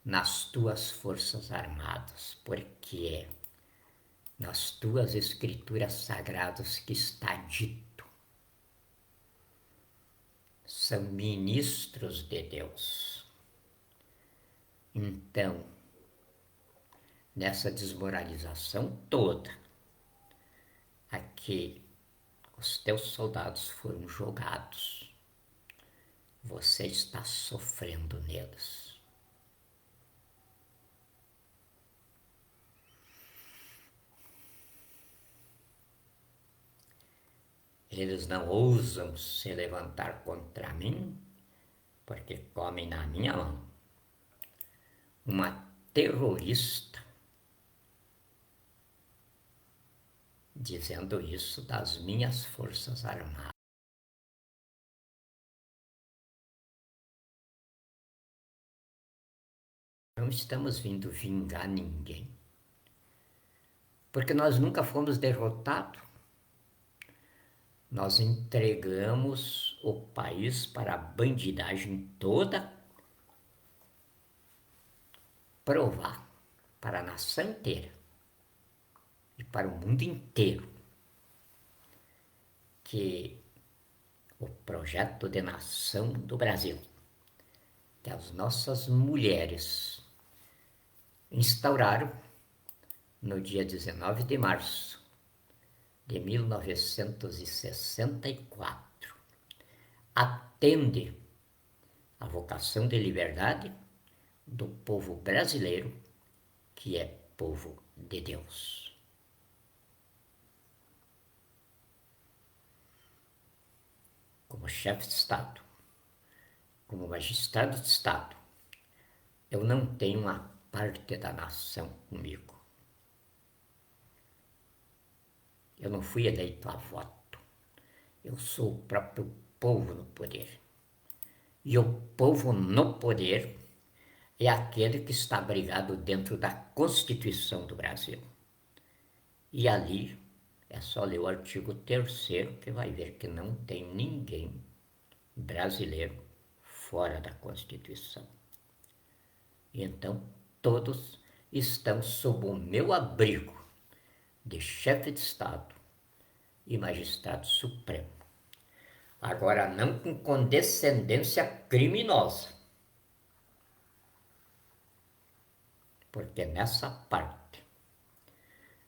nas tuas forças armadas, porque é nas tuas escrituras sagradas que está dito. São ministros de Deus. Então, nessa desmoralização toda, a que os teus soldados foram jogados, você está sofrendo neles. Eles não ousam se levantar contra mim, porque comem na minha mão uma terrorista dizendo isso das minhas forças armadas. Não estamos vindo vingar ninguém, porque nós nunca fomos derrotados. Nós entregamos o país para a bandidagem toda, provar para a nação inteira e para o mundo inteiro que o projeto de nação do Brasil, que as nossas mulheres instauraram no dia 19 de março de 1964, atende à vocação de liberdade do povo brasileiro, que é povo de Deus. como chefe de Estado, como magistrado de Estado, eu não tenho uma parte da nação comigo. Eu não fui eleito a voto. Eu sou o próprio povo no poder. E o povo no poder é aquele que está abrigado dentro da Constituição do Brasil. E ali é só ler o artigo 3º que vai ver que não tem ninguém brasileiro fora da Constituição. E então todos estão sob o meu abrigo de chefe de Estado e magistrado supremo. Agora não com condescendência criminosa, porque nessa parte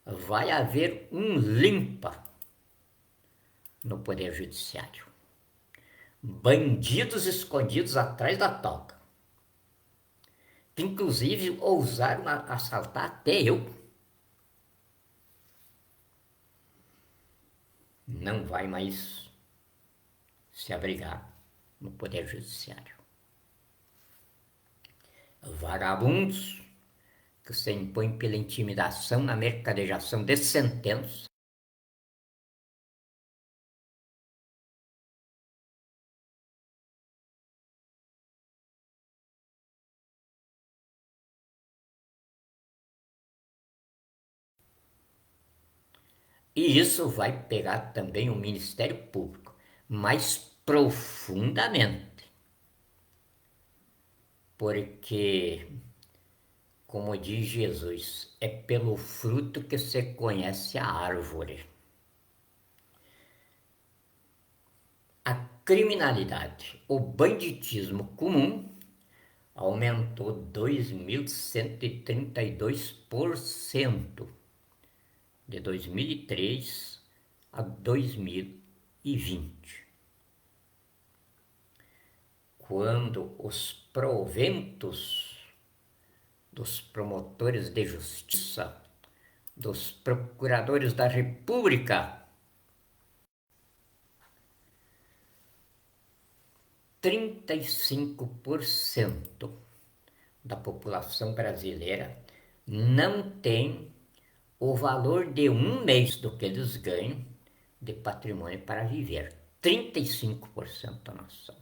vai haver um limpa no Poder Judiciário. Bandidos escondidos atrás da toga, que inclusive ousaram assaltar até eu. Não vai mais se abrigar no Poder Judiciário. Vagabundos que se impõem pela intimidação na mercadejação de sentenças, e isso vai pegar também o Ministério Público, mais profundamente, porque, como diz Jesus, é pelo fruto que se conhece a árvore. A criminalidade, o banditismo comum, aumentou 2.132% de 2003 a 2020, quando os proventos dos promotores de justiça, dos procuradores da República, 35% da população brasileira não tem o valor de um mês do que eles ganham de patrimônio para viver. 35% da nação.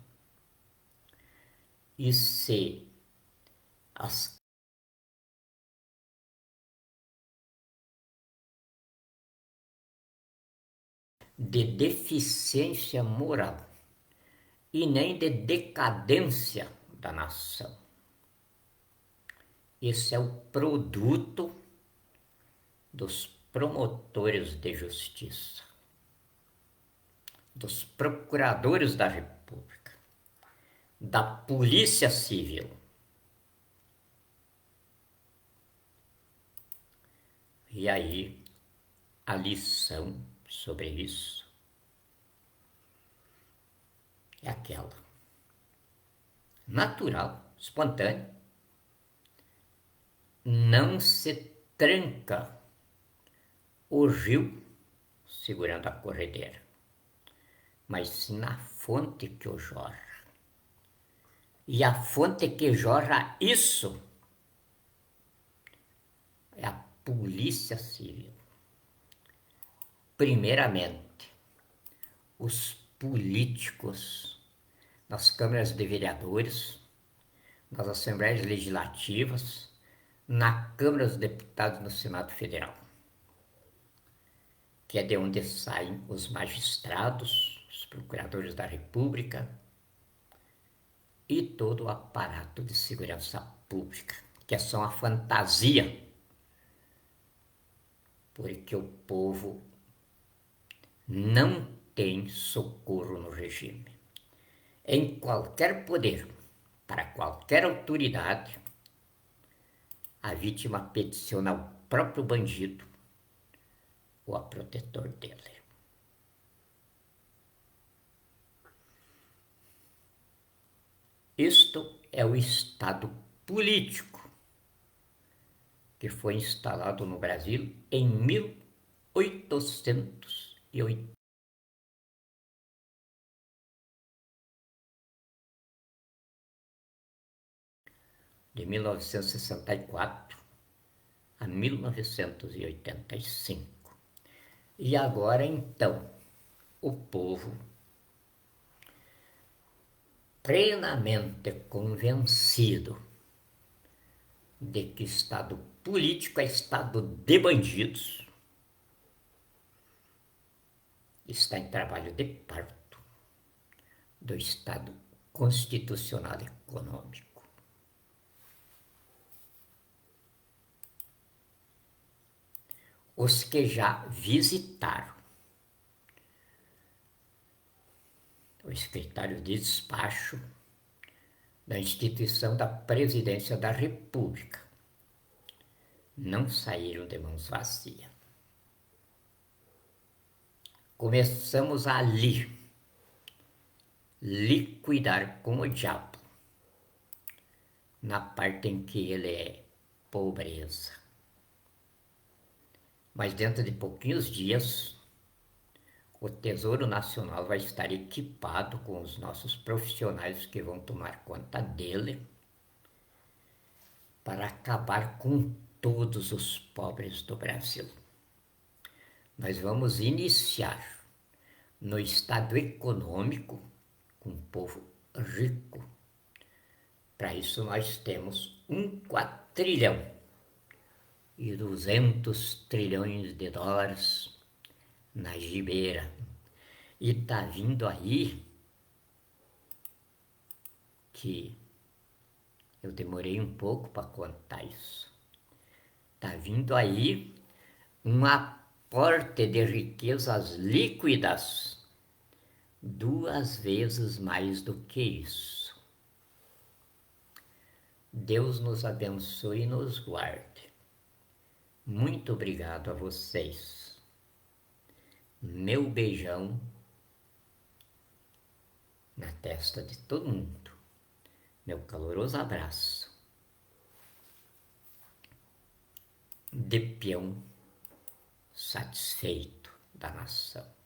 E se as de deficiência moral e nem de decadência da nação. Esse é o produto dos promotores de justiça, dos procuradores da República, da Polícia Civil. E aí, a lição sobre isso é aquela: natural, espontânea, não se tranca o rio segurando a corredeira, mas sim na fonte que o jorra. E a fonte que jorra isso é a Polícia Civil. Primeiramente, os políticos nas câmaras de vereadores, nas assembleias legislativas, na Câmara dos Deputados no Senado Federal, que é de onde saem os magistrados, os procuradores da República e todo o aparato de segurança pública, que é só uma fantasia, porque o povo não tem socorro no regime. Em qualquer poder, para qualquer autoridade, a vítima peticiona ao próprio bandido ou a protetor dele. Isto é o Estado político que foi instalado no Brasil em 1880. de 1964 a 1985. E agora então, o povo, plenamente convencido de que Estado político é Estado de bandidos, está em trabalho de parto do Estado constitucional econômico. Os que já visitaram o escritório de despacho da instituição da Presidência da República não saíram de mãos vazias. Começamos ali, liquidar com o diabo, na parte em que ele é pobreza. Mas dentro de pouquinhos dias, o Tesouro Nacional vai estar equipado com os nossos profissionais que vão tomar conta dele para acabar com todos os pobres do Brasil. Nós vamos iniciar no estado econômico com o povo rico. Para isso nós temos 1,2 trilhão na gibeira. E tá vindo aí que eu demorei um pouco para contar isso. Tá vindo aí um aporte de riquezas líquidas 2 vezes mais do que isso. Deus nos abençoe e nos guarde. Muito obrigado a vocês. Meu beijão na testa de todo mundo. Meu caloroso abraço de peão satisfeito da nação.